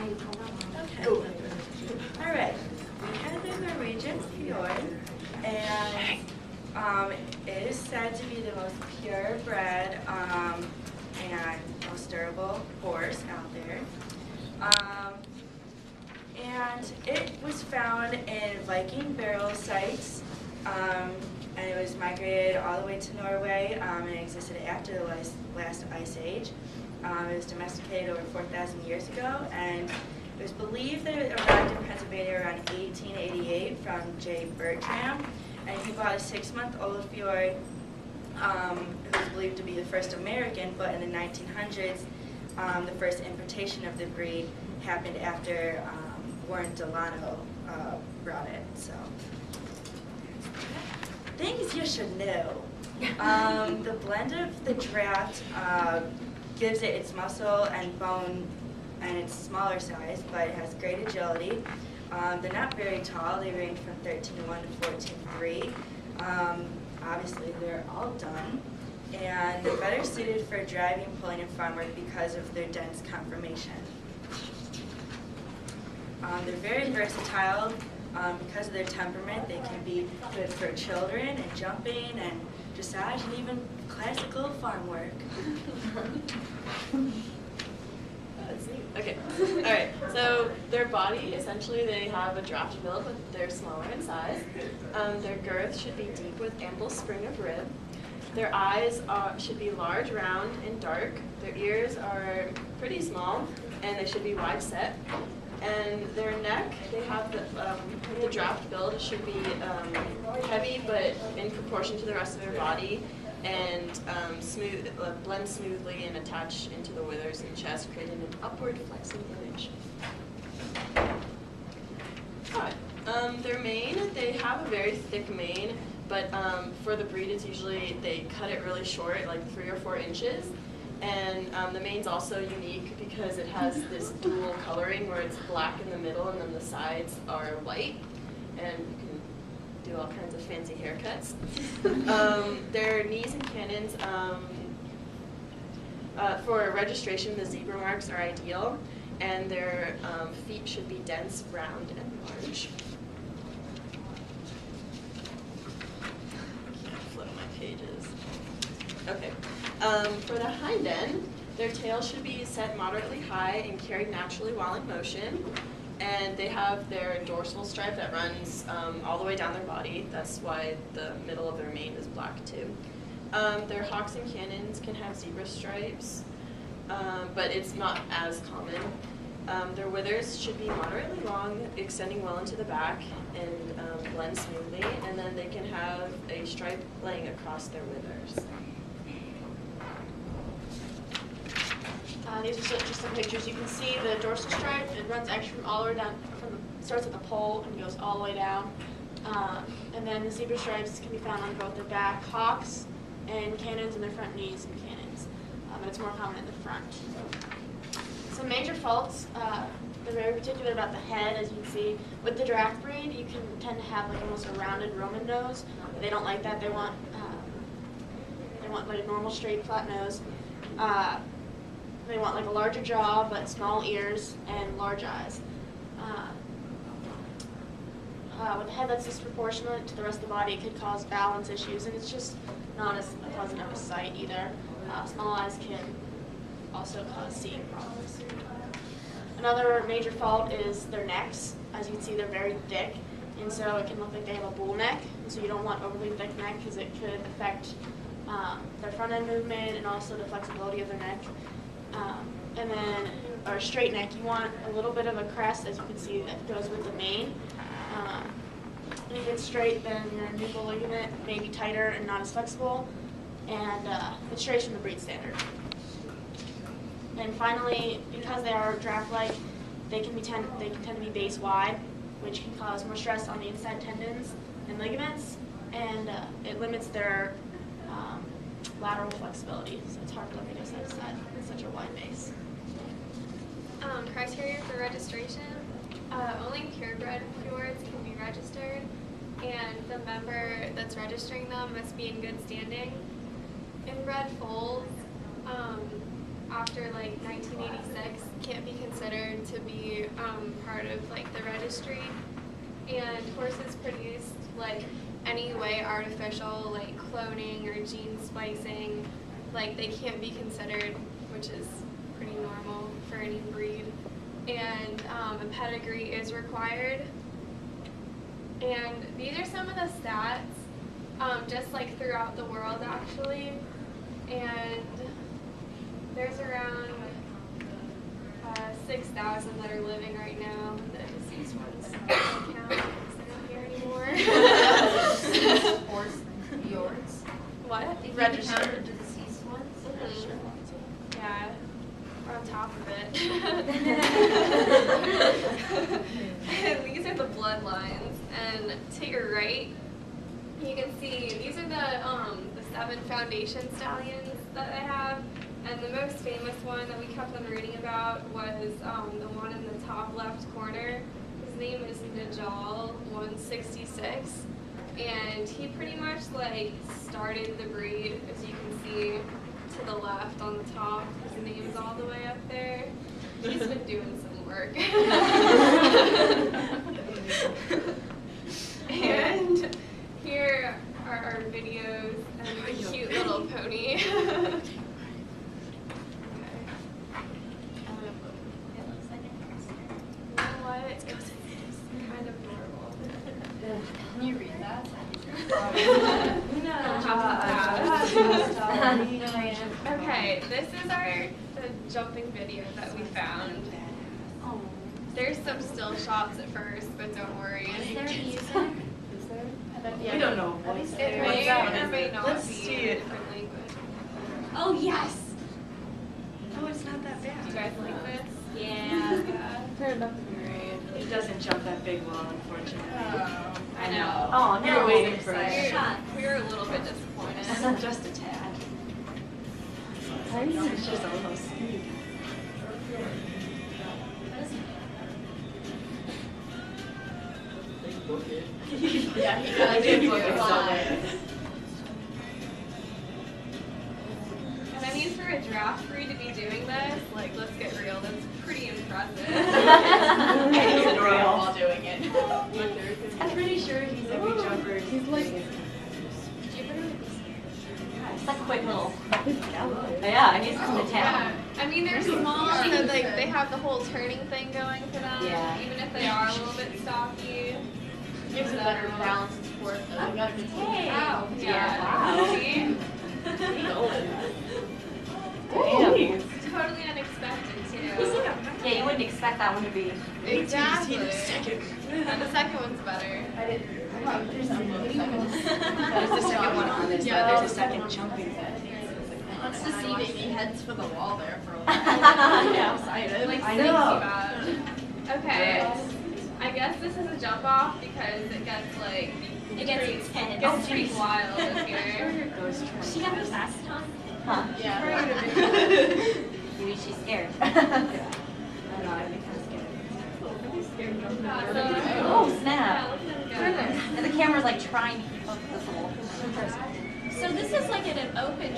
Okay. Ooh. All right. We have the Norwegian Fjord, and it is said to be the most purebred and most durable horse out there. And it was found in Viking burial sites, and it was migrated all the way to Norway, and it existed after the last ice age. It was domesticated over 4,000 years ago, and it was believed that it arrived in Pennsylvania around 1888 from J. Bertram, and he bought a 6-month-old Fjord. It was believed to be the first American, but in the 1900s, the first importation of the breed happened after Warren Delano brought it. So, things you should know. The blend of the draft gives it its muscle and bone and its smaller size, but it has great agility. They're not very tall. They range from 13-1 to 14-3. Obviously, they're all done. And they're better suited for driving, pulling, and farm work because of their dense conformation. They're very versatile. Because of their temperament, they can be good for children and jumping and dressage and even classical farm work. That's neat. Okay. All right. So their body, essentially, they have a draft build, but they're smaller in size. Their girth should be deep with ample spring of rib. Their eyes should be large, round, and dark. Their ears are pretty small, and they should be wide set. And their neck, they have the draft build should be heavy, but in proportion to the rest of their body, and blend smoothly and attach into the withers and chest, creating an upward flexing image. Their mane, they have a very thick mane, but for the breed, it's usually they cut it really short, like 3 or 4 inches. And the mane's also unique because it has this dual coloring where it's black in the middle and then the sides are white. And you can do all kinds of fancy haircuts. Their knees and cannons, for registration, the zebra marks are ideal. And their feet should be dense, round, and large. I can't flip my pages. Okay. For the hind end, their tail should be set moderately high and carried naturally while in motion. And they have their dorsal stripe that runs all the way down their body. That's why the middle of their mane is black too. Their hocks and cannons can have zebra stripes, but it's not as common. Their withers should be moderately long, extending well into the back and blend smoothly. And then they can have a stripe laying across their withers. These are just some pictures. You can see the dorsal stripe. It runs actually from all the way down, starts at the pole and goes all the way down. And then the zebra stripes can be found on both their back hocks and cannons and their front knees and cannons. But it's more common in the front. Some major faults, they're very particular about the head, as you can see. With the draft breed, you can tend to have like almost a rounded Roman nose. But they don't like that. They want like a normal straight flat nose. They want like a larger jaw, but small ears and large eyes. With a head that's disproportionate to the rest of the body, it could cause balance issues, and it's just not as pleasant of a sight either. Small eyes can also cause seeing problems. Another major fault is their necks. As you can see, they're very thick, and so it can look like they have a bull neck. And so you don't want overly thick neck because it could affect their front end movement and also the flexibility of their neck. Or a straight neck, you want a little bit of a crest, as you can see, that goes with the mane. And if it's straight, then your nuchal ligament may be tighter and not as flexible, and it's straight from the breed standard. And finally, because they are draft-like, they can tend to be base wide, which can cause more stress on the inside tendons and ligaments, and it limits their lateral flexibility, so it's hard for them to go side to side with such a wide base. Criteria for registration, only purebred fjords can be registered, and the member that's registering them must be in good standing. Inbred foals, after like 1986, can't be considered to be part of like the registry. And horses produced like any way artificial, like cloning or gene splicing, like they can't be considered, which is pretty normal for any breed. And a pedigree is required. And these are some of the stats, just like throughout the world actually. And there's around 6,000 that are living right now. The deceased ones don't count because they're not here anymore. Fjords. What? Registered. The deceased ones? Mhm. Yeah, we're on top of it. And these are the bloodlines. And to your right, you can see these are the 7 foundation stallions that I have. And the most famous one that we kept on reading about was the one in the top left corner. His name is Najal 166. And he pretty much like started the breed, as you can see to the left on the top. His name's all the way up there. He's been doing some work. And here are our videos and the cute little pony. It's kind of adorable. Can you read that? Okay, this is the jumping video that we found. Oh. There's some still shots at first, but don't worry. Is there music? We don't know voice. It may or may not Let's be see in a it. different language. Oh, yes. Oh, it's not that Do you bad. guys like this? Yeah. It doesn't jump that big well, unfortunately. I know. Oh, We were waiting for Sorry. it. We were a little bit disappointed. Just a tad. It's just a little speed. Yeah, he I did did book it, so fly. And I mean, for a draft breed to be doing this, like, let's get real, that's pretty impressive. He's adorable while doing it. I'm pretty sure he's a good jumper. He's like. It's like a quick little. Yeah, he's come to Yeah, town. I mean, they're small, so like they have the whole turning thing going for them. Yeah. Even if they are a little bit stocky. Gives a better balance and support though. You gotta Hey. Wow. Yeah. Wow. See? Damn. Totally unexpected too. Yeah, you wouldn't expect that one to be. Exactly. And the second one's better. There's the second one on this, but there's a second jumping. It's deceiving. He heads for the wall there for a while. Yeah. Excited. Like I sneaky know. bad. Okay. I guess this is a jump off because it gets like It gets pretty, intense. gets pretty wild in here. She got her glasses on? Huh. Yeah. Maybe she's scared. I don't know, I think I'm scared. Oh, snap. Yeah, look at him go. And the camera's like trying to keep up with this little. So this is like an open